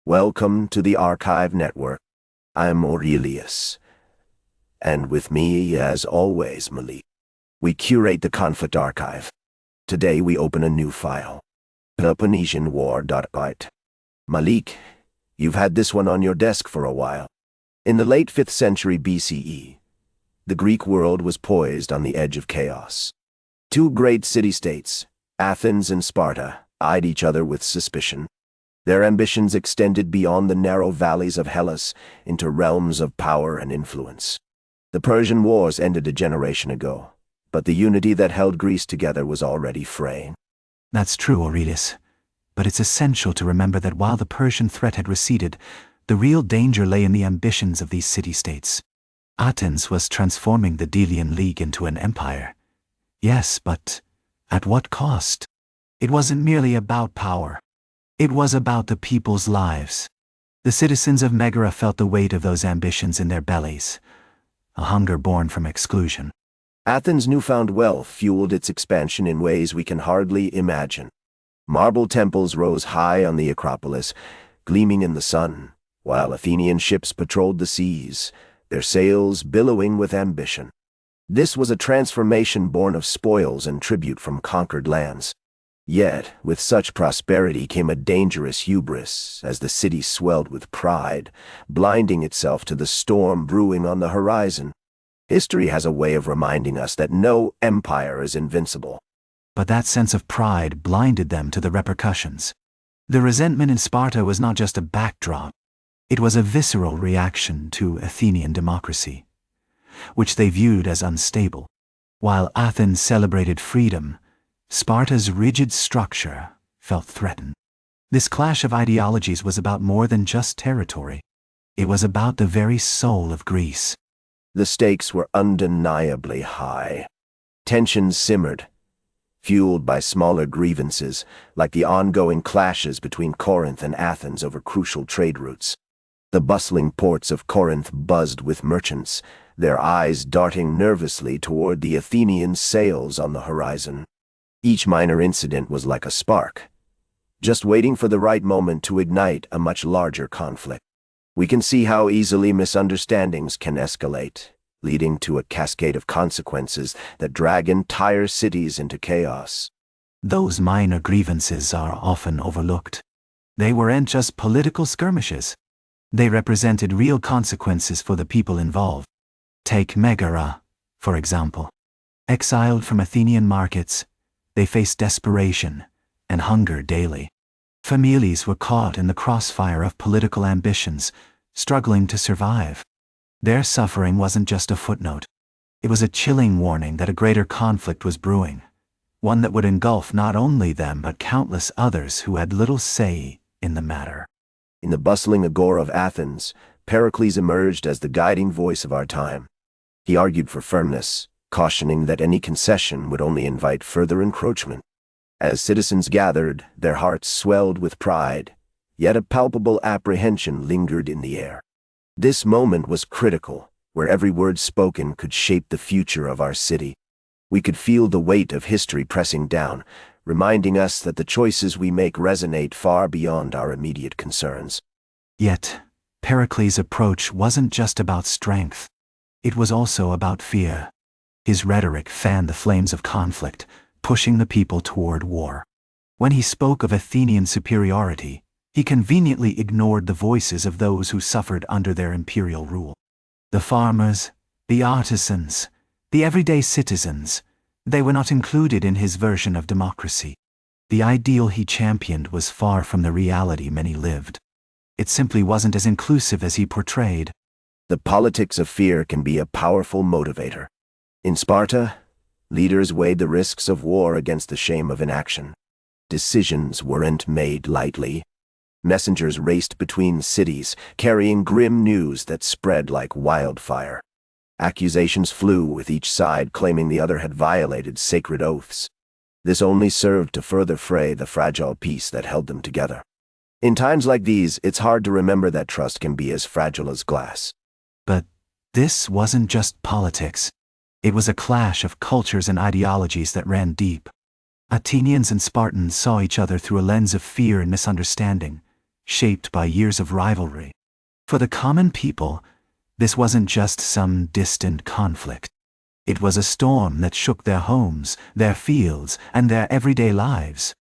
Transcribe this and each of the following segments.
Welcome to the Archive Network. I'm Aurelius. And with me, as always, Malik. We curate the conflict archive. Today we open a new file. Peloponnesian War. Malik, you've had this one on your desk for a while. In the late 5th century BCE, the Greek world was poised on the edge of chaos. Two great city-states, Athens and Sparta, eyed each other with suspicion. Their ambitions extended beyond the narrow valleys of Hellas into realms of power and influence. The Persian Wars ended a generation ago, but the unity that held Greece together was already fraying. That's true, Aurelius. But it's essential to remember that while the Persian threat had receded, the real danger lay in the ambitions of these city-states. Athens was transforming the Delian League into an empire. Yes, but at what cost? It wasn't merely about power. It was about the people's lives. The citizens of Megara felt the weight of those ambitions in their bellies, a hunger born from exclusion. Athens' newfound wealth fueled its expansion in ways we can hardly imagine. Marble temples rose high on the Acropolis, gleaming in the sun, while Athenian ships patrolled the seas, their sails billowing with ambition. This was a transformation born of spoils and tribute from conquered lands. Yet, with such prosperity came a dangerous hubris as the city swelled with pride, blinding itself to the storm brewing on the horizon. History has a way of reminding us that no empire is invincible. But that sense of pride blinded them to the repercussions. The resentment in Sparta was not just a backdrop. It was a visceral reaction to Athenian democracy, which they viewed as unstable. While Athens celebrated freedom, Sparta's rigid structure felt threatened. This clash of ideologies was about more than just territory. It was about the very soul of Greece. The stakes were undeniably high. Tensions simmered, fueled by smaller grievances, like the ongoing clashes between Corinth and Athens over crucial trade routes. The bustling ports of Corinth buzzed with merchants, their eyes darting nervously toward the Athenian sails on the horizon. Each minor incident was like a spark, just waiting for the right moment to ignite a much larger conflict. We can see how easily misunderstandings can escalate, leading to a cascade of consequences that drag entire cities into chaos. Those minor grievances are often overlooked. They weren't just political skirmishes. They represented real consequences for the people involved. Take Megara, for example. Exiled from Athenian markets, they faced desperation and hunger daily. Families were caught in the crossfire of political ambitions, struggling to survive. Their suffering wasn't just a footnote. It was a chilling warning that a greater conflict was brewing, one that would engulf not only them but countless others who had little say in the matter. In the bustling agora of Athens, Pericles emerged as the guiding voice of our time. He argued for firmness, cautioning that any concession would only invite further encroachment. As citizens gathered, their hearts swelled with pride, yet a palpable apprehension lingered in the air. This moment was critical, where every word spoken could shape the future of our city. We could feel the weight of history pressing down, reminding us that the choices we make resonate far beyond our immediate concerns. Yet, Pericles' approach wasn't just about strength. It was also about fear. His rhetoric fanned the flames of conflict, pushing the people toward war. When he spoke of Athenian superiority, he conveniently ignored the voices of those who suffered under their imperial rule. The farmers, the artisans, the everyday citizens, they were not included in his version of democracy. The ideal he championed was far from the reality many lived. It simply wasn't as inclusive as he portrayed. The politics of fear can be a powerful motivator. In Sparta, leaders weighed the risks of war against the shame of inaction. Decisions weren't made lightly. Messengers raced between cities, carrying grim news that spread like wildfire. Accusations flew, with each side claiming the other had violated sacred oaths. This only served to further fray the fragile peace that held them together. In times like these, it's hard to remember that trust can be as fragile as glass. But this wasn't just politics. It was a clash of cultures and ideologies that ran deep. Athenians and Spartans saw each other through a lens of fear and misunderstanding, shaped by years of rivalry. For the common people, this wasn't just some distant conflict. It was a storm that shook their homes, their fields, and their everyday lives.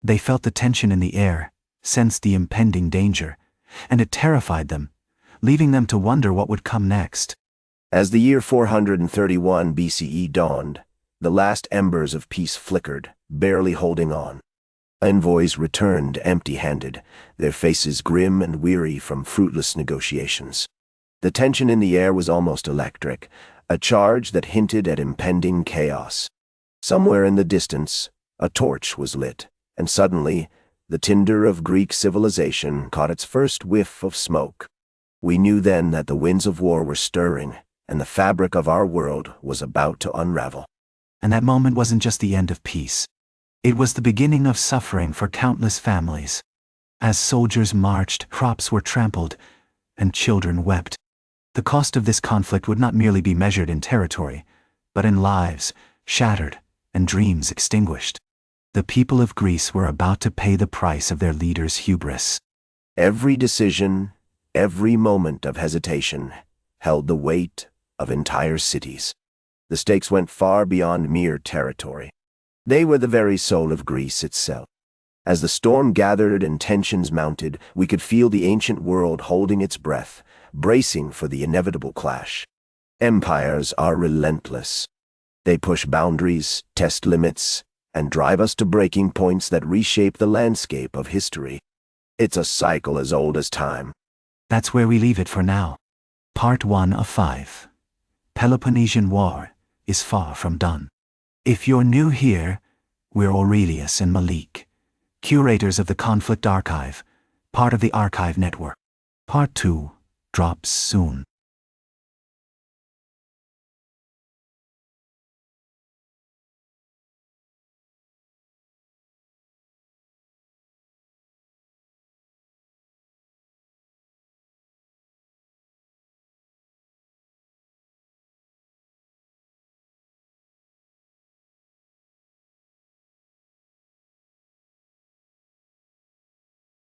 They felt the tension in the air, sensed the impending danger, and it terrified them, leaving them to wonder what would come next. As the year 431 BCE dawned, the last embers of peace flickered, barely holding on. Envoys returned empty-handed, their faces grim and weary from fruitless negotiations. The tension in the air was almost electric, a charge that hinted at impending chaos. Somewhere in the distance, a torch was lit, and suddenly, the tinder of Greek civilization caught its first whiff of smoke. We knew then that the winds of war were stirring, and the fabric of our world was about to unravel. And that moment wasn't just the end of peace. It was the beginning of suffering for countless families. As soldiers marched, crops were trampled, and children wept. The cost of this conflict would not merely be measured in territory, but in lives shattered and dreams extinguished. The people of Greece were about to pay the price of their leaders' hubris. Every decision, every moment of hesitation, held the weight of entire cities. The stakes went far beyond mere territory. They were the very soul of Greece itself. As the storm gathered and tensions mounted, we could feel the ancient world holding its breath, bracing for the inevitable clash. Empires are relentless. They push boundaries, test limits, and drive us to breaking points that reshape the landscape of history. It's a cycle as old as time. That's where we leave it for now. Part 1 of 5. Peloponnesian War is far from done. If you're new here, we're Aurelius and Malik, curators of the Conflict Archive, part of the Archive Network. Part 2 drops soon.